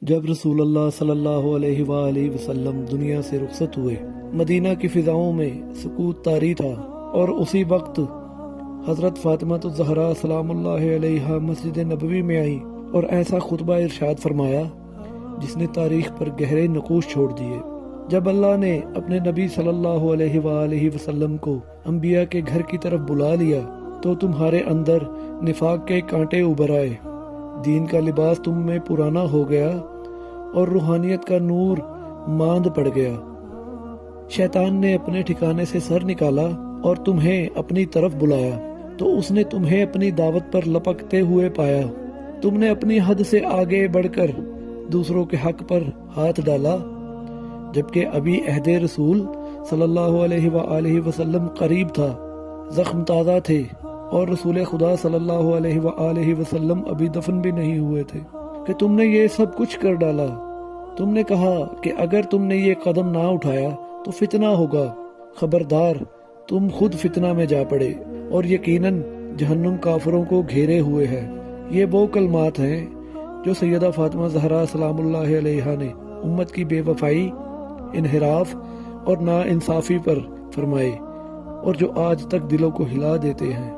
جب رسول اللہ صلی اللہ علیہ وآلہ وسلم دنیا سے رخصت ہوئے، مدینہ کی فضاؤں میں سکوت طاری تھا، اور اسی وقت حضرت فاطمہ الزہرا سلام اللہ علیہا مسجد نبوی میں آئیں اور ایسا خطبہ ارشاد فرمایا جس نے تاریخ پر گہرے نقوش چھوڑ دیے۔ جب اللہ نے اپنے نبی صلی اللہ علیہ وآلہ وسلم کو انبیاء کے گھر کی طرف بلا لیا تو تمہارے اندر نفاق کے کانٹے ابھر آئے، دین کا لباس تم میں پرانا ہو گیا اور روحانیت کا نور ماند پڑ گیا۔ شیطان نے اپنے ٹھکانے سے سر نکالا اور تمہیں اپنی طرف بلایا تو اس نے تمہیں اپنی دعوت پر لپکتے ہوئے پایا۔ تم نے اپنی حد سے آگے بڑھ کر دوسروں کے حق پر ہاتھ ڈالا، جبکہ ابھی عہد رسول صلی اللہ علیہ وآلہ وسلم قریب تھا، زخم تازہ تھے، اور رسول خدا صلی اللہ علیہ وآلہ وسلم ابھی دفن بھی نہیں ہوئے تھے کہ تم نے یہ سب کچھ کر ڈالا۔ تم نے کہا کہ اگر تم نے یہ قدم نہ اٹھایا تو فتنہ ہوگا، خبردار تم خود فتنہ میں جا پڑے، اور یقیناً جہنم کافروں کو گھیرے ہوئے ہے۔ یہ وہ کلمات ہیں جو سیدہ فاطمہ زہرا سلام اللہ علیہا نے امت کی بے وفائی، انحراف اور نا انصافی پر فرمائے، اور جو آج تک دلوں کو ہلا دیتے ہیں۔